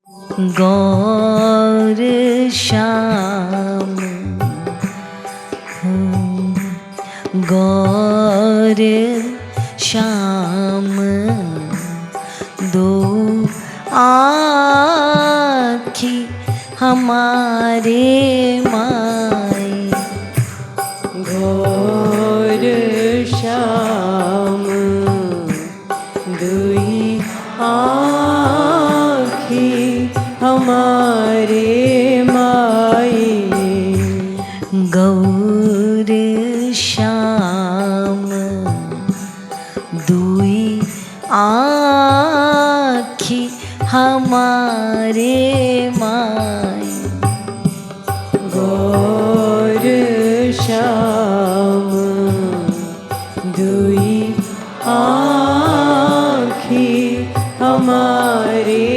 गौर श्याम गौर श्याम दो आँखी हमारे माए। गौर श्याम दुई आँखी हमारे माए। गौर श्याम दुई आँखी हमारे माए। गौर श्याम दुई आँखी हमारे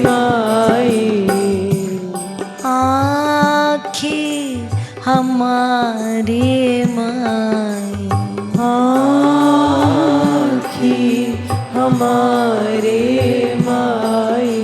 माए। आँखी हमारे माए। आँखी हमारे माए।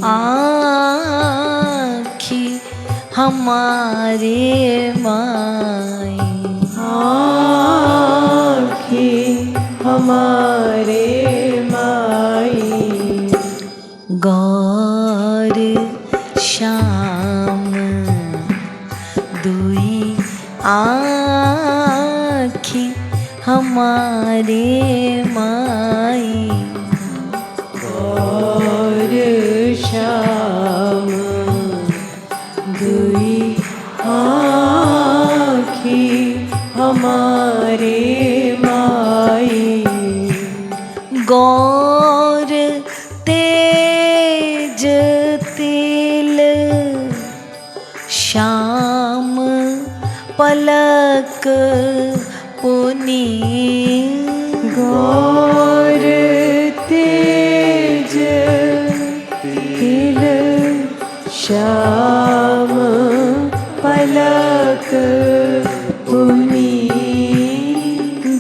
आँखी हमारे माए। आँखी हमारे माए। गौर श्याम दुई आँखी हमारे माए। गौर श्याम दुई आँखी हमारे माए। गौर तेज तिल श्याम पलक पुनी। गौर तेज तिल श्याम पलक पुनी।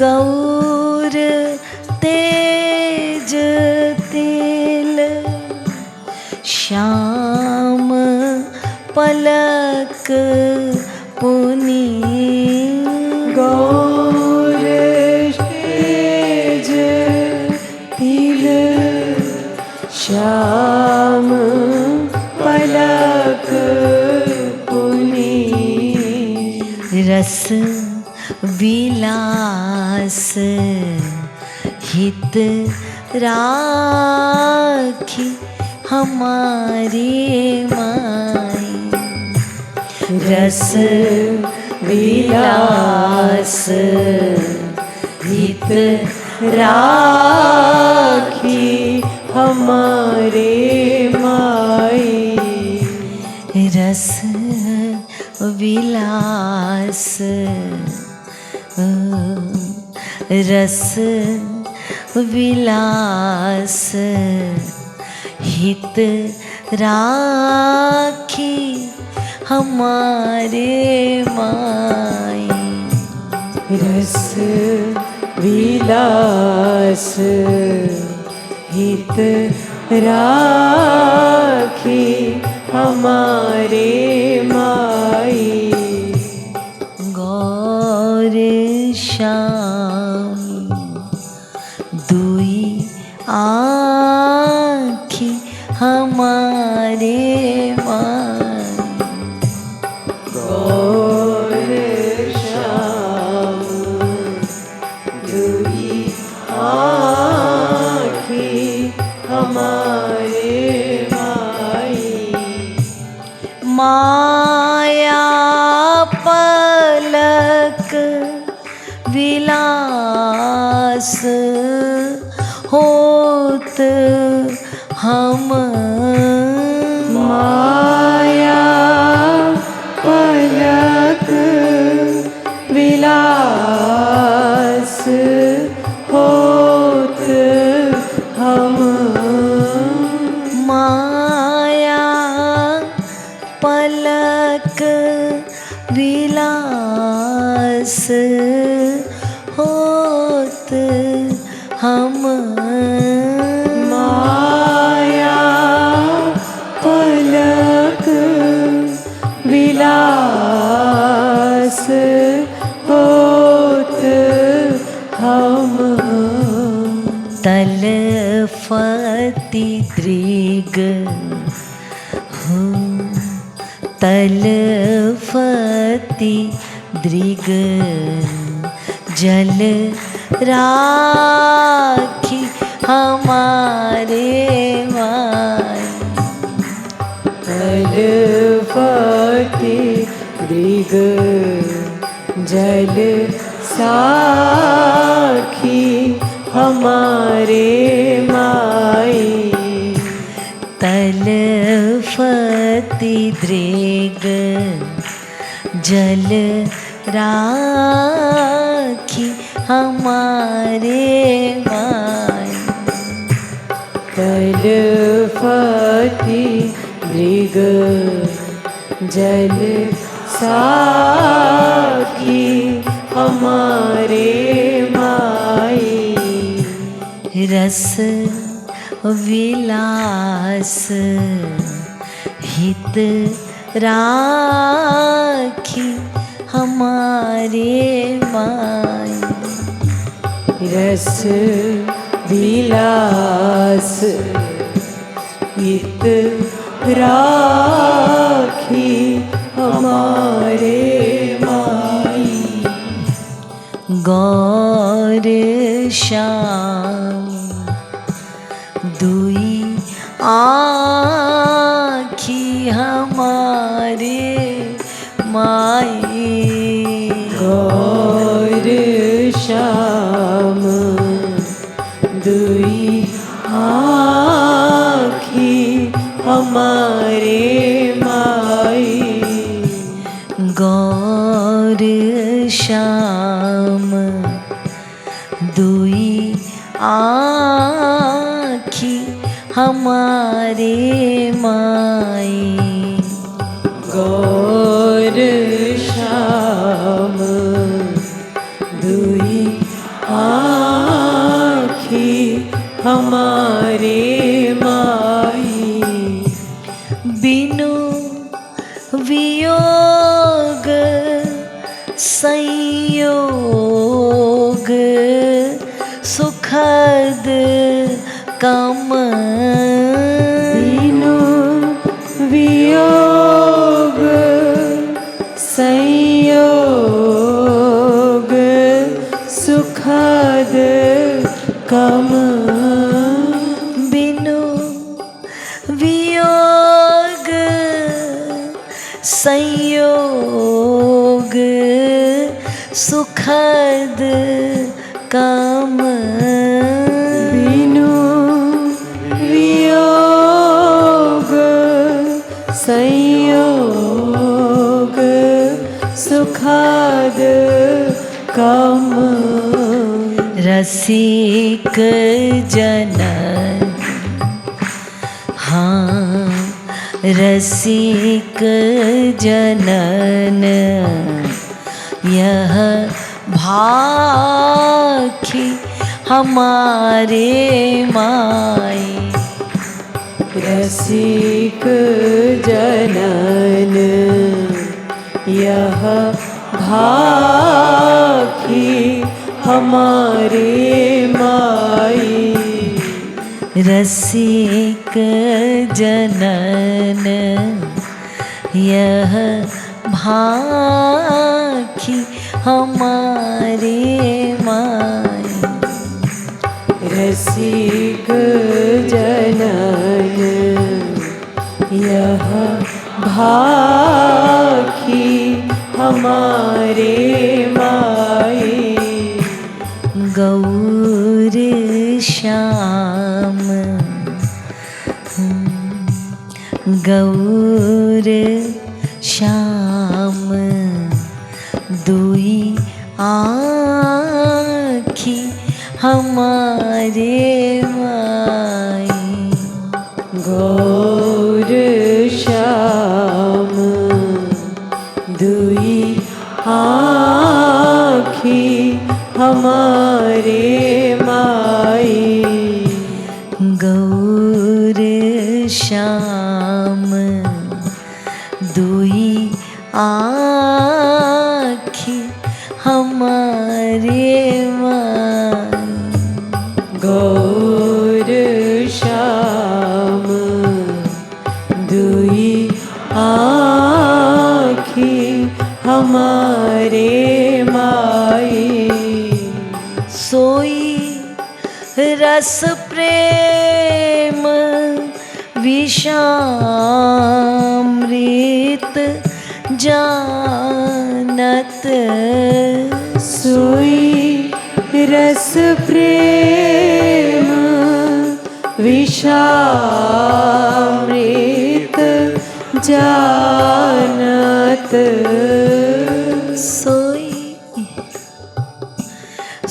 गौर तेज तिल श्याम पलक पुनी। गौर तेज तिल श्याम पलक पुनी। रस विलास हित राखी हमारे माए। रस विलास हित राखी हमारे माए। रस विलास रस विलास हित राखी हमारे माए। रस विलास हित राखी हमारे माए। गौर श्याम दुई आँखी हमारे माए। गौर श्याम दुई आँखी हमारे माए। माया पलक विलास होत हम। माया पलक विलास होत हम। माया पलक विलास होत हम। माया तलफति दृग हो तलफति दृग जल राखी हमारे माई। तलफति दृग जल साखी हमारे माई। तलफति दृग जल राखी हमारे माई। तलफति दृग जल साखी हमारे माई। रस विलास हित राखी हमारे माई। रस विलास हित राखी हमारे माई। गौर श्याम दुई आँखी हमारे माई। गौर श्याम दुई आँखी हमारे माई। गौर श्याम दुई आँखी हमारे माई। गौर श्याम दुई आँखी हमारे माई। बिनु वियोग संयोग सुखद कम। बिनु वियोग संयोग सुखद कम। बिनु वियोग संयोग सुखद कम। बिनु वियोग संयोग सुखद कम। रसिक जनन हाँ रसिक जनन यह भाखी हमारे माई। रसिक जनन यह भाखी हमारे माई। रसिक जनन यह भाखी हमारे माई। रसिक जनन यह भाखी हमारे माई। गौर श्याम गौर श्याम दुई आँखी हमारे माई। गौर श्याम दुई आँखी हमारे माई। गौर श्याम दुई आँखी हमारे माई। गौर रस प्रेम विषामृत जानत सोई रस प्रेम विषामृत जानत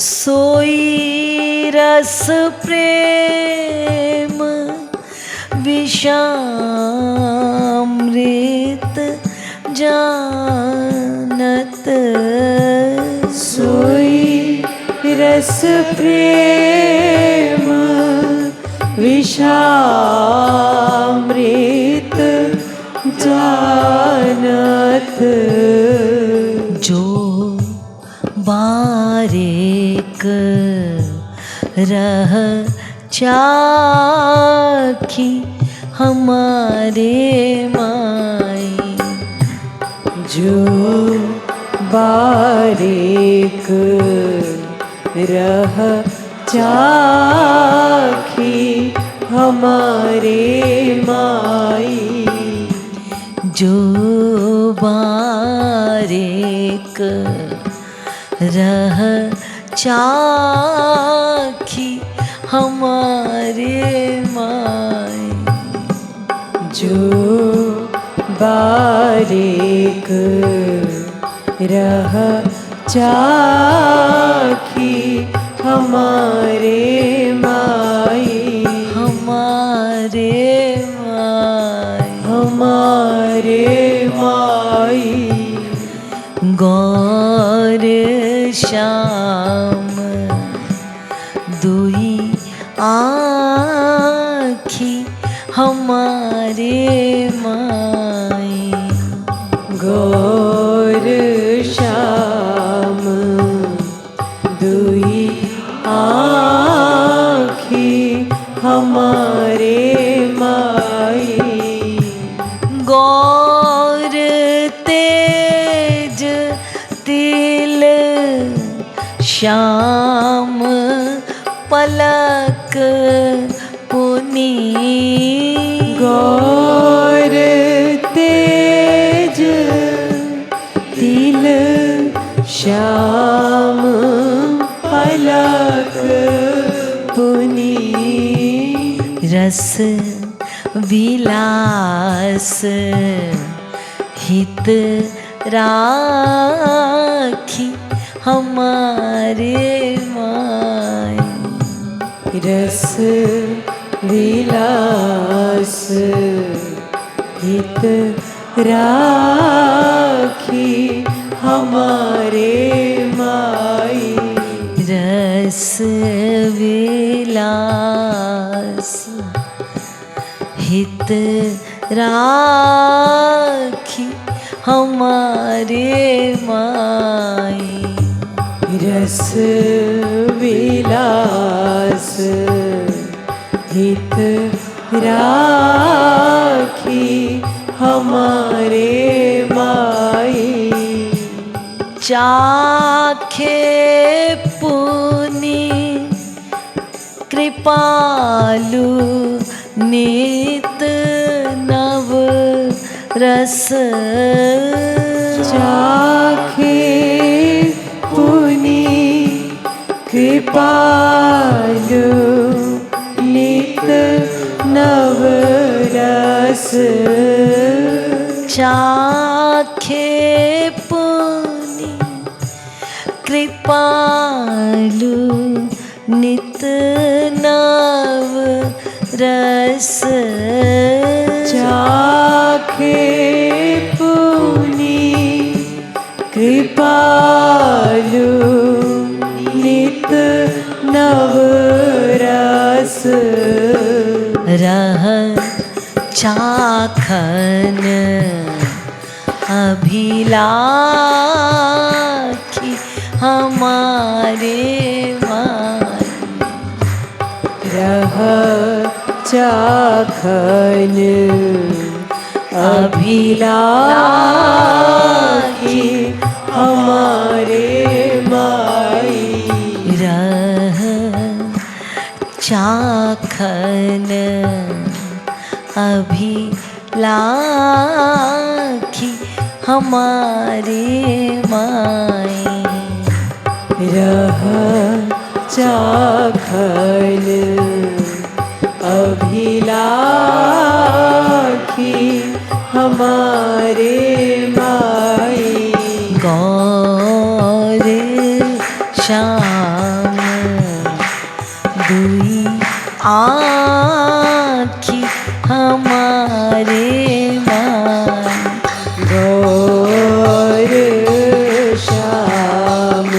सोई रस प्रेम विषामृत जानत सोई रस प्रेम विषामृत जानत जो बारेक रह चाखी हमारे माई जो बारेक रह चाखी हमारे माई जो बारेक रह चाखी हमारे माई जो बारेक रह चाखी हमारे माई हमारे माई हमारे माई गौर श्याम दुई आँखी हमारे माई गौर श्याम दुई आँखी हमारे माई गौर तेज तिल श्याम पलक पुनी गौर तेज तिल श्याम पलक पुनी रस विलास हित राखी हमारे माई रस विलास हित राखी हमारे माई रस विलास हित राखी हमारे माई रस विलास हित राखी हमारे माई चाखे पुनि कृपालु नित नव रस चाखे पुनि कृपालु नित नव रस चाखे पुनि कृपालु नित नव रस चाखे पुनि कृपालु नित नव रस रह चाखन अभिलाखी हमारे माई रह चाखन अभिलाखी हमारे माई रह चाखन अभिलाखी हमारे माई। रह चाखन अभिलाखी हमारे माई। गौर श्याम दुई आँखी हमारे माई। गौर श्याम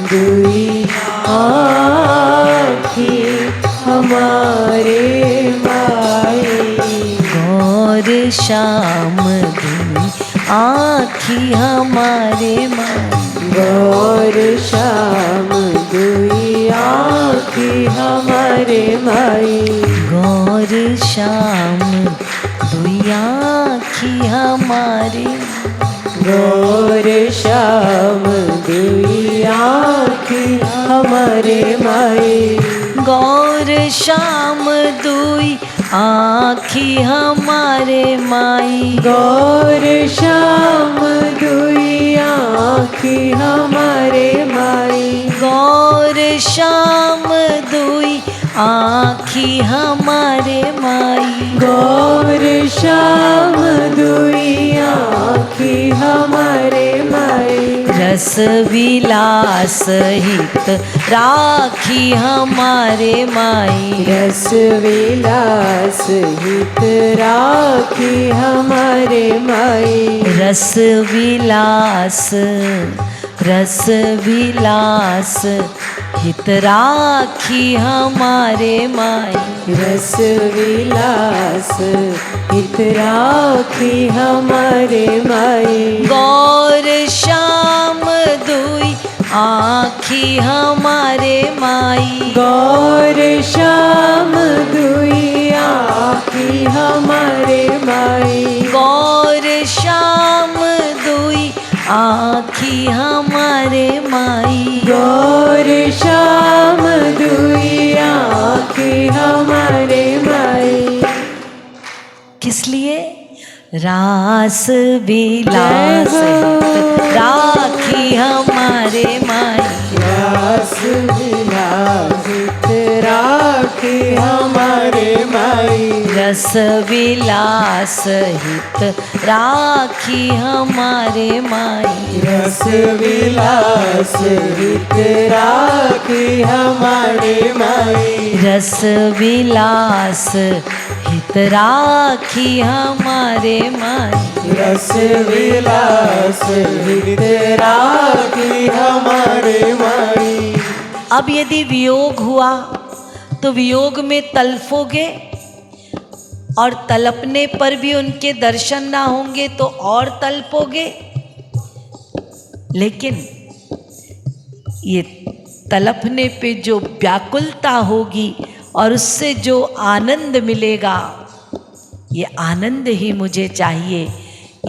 दुई आँखी हमारे माई। गौर श्याम दुई आँखी हमारे माई। गौर श्याम दुई आँखी हमारे माई। गौर श्याम दुई आँखी हमारे। गौर श्याम दुई आँखी हमारे माई। गौर श्याम दुई आँखी हमारे माई। गौर श्याम दुई आँखी हमारे माई। गौर श्याम दुई आँखी हमारे माई। गौर श्याम दुई आँखी हमारे माई। रस विलास हित राखी हमारे माई। रस विलास हित राखी हमारे माई। रस विलास हित राखी हमारे माई। रस विलास हित राखी हमारे माई। गौर श्याम दुई आँखी हमारे माई। गौर श्याम दुई आँखी हमारे माई। गौर श्याम दुई आँखी हमारे माई। गौर श्याम दुई आँखी हमारे माई। किस लिए? रास विलास राखी हमारे माई। रास विलास राखी हमारे माई। रस विलास हित राखी हमारे माई। रस विलास हित राखी हमारे माई। रस विलास हित राखी हमारे माई। रस विलास हित राखी हमारे माई। अब यदि वियोग हुआ तो वियोग में तलफोगे और तलपने पर भी उनके दर्शन ना होंगे तो और तलपोगे। लेकिन ये तलपने पे जो व्याकुलता होगी और उससे जो आनंद मिलेगा, ये आनंद ही मुझे चाहिए।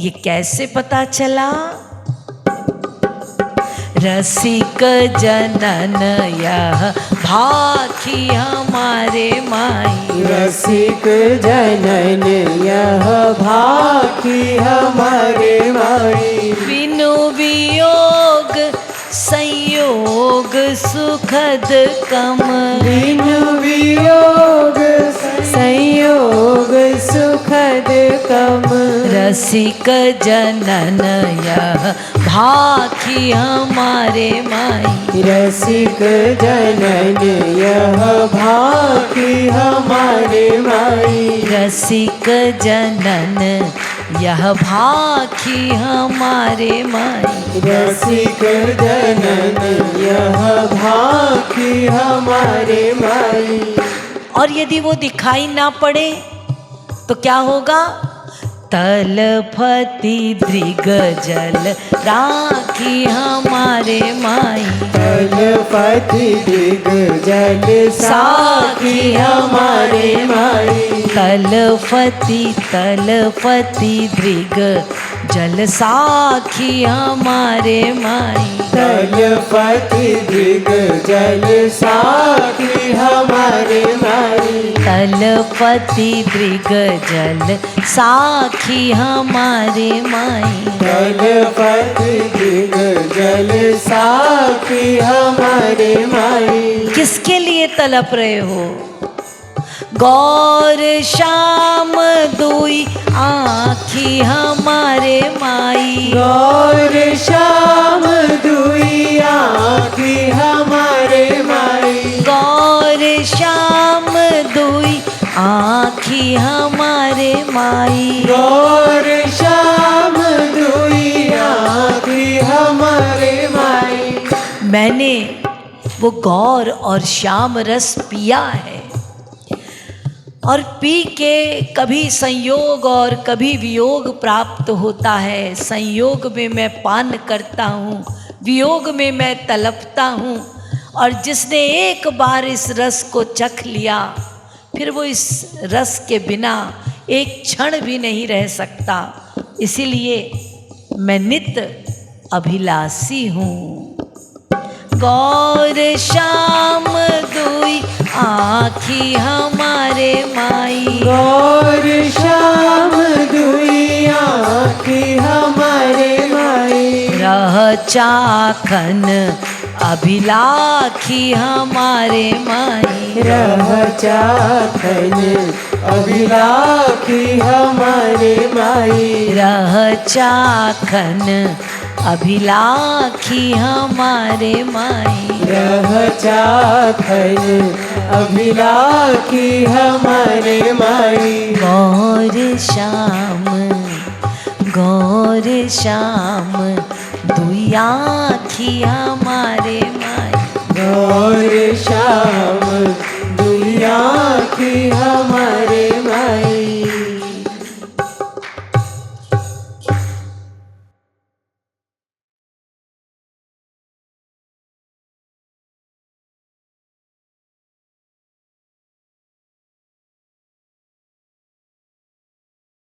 ये कैसे पता चला? रसिक जनन यह भाखी हमारे माई। रसिक जनन यह भाखी हमारे माई। बिनु वियोग संयोग सुखद कम। बिनु वियोग संयोग सुखद कम। रसिक जनन यह भाखी हमारे माई। रसिक जनन यह भाखी हमारे माई। रसिक जनन यह भाखी हमारे माई। रसिक जनन यह भाखी हमारे माई। और यदि वो दिखाई ना पड़े तो क्या होगा? तलफती दृग जल राखी हमारे माई। तलफती दृग जल साखी हमारे माई। तलफती दृग जल साखी हमारे माई। तलपति दिग जल साखी हमारे माई। तलपति दृग जल साखी हमारे माई। तलपति दिग जल साखी हमारे माई। किसके लिए तलप रहे हो? गौर श्याम दुई आँखी हमारे माई। गौर श्याम दुई आँखी हमारे माई। गौर श्याम दुई आँखी हमारे माई। गौर श्याम दुई आँखी हमारे माई। मैंने वो गौर और श्याम रस पिया है, और पी के कभी संयोग और कभी वियोग प्राप्त होता है। संयोग में मैं पान करता हूँ, वियोग में मैं तलपता हूँ। और जिसने एक बार इस रस को चख लिया, फिर वो इस रस के बिना एक क्षण भी नहीं रह सकता। इसीलिए मैं नित्य अभिलाषी हूँ। गौर श्याम दुई आँखी हमारे माई। गौर श्याम दुई आँखी हमारे माई। रह चाखन अभिलाखी हमारे माई। रह चाखन अभिलाखी हमारे माई। रह चाखन अभिलाखी हमारे माई। रह चाखन अभिलाखी हमारे माई। गौर श्याम दुई आँखी हमारे माई। गौर श्याम दुई आँखी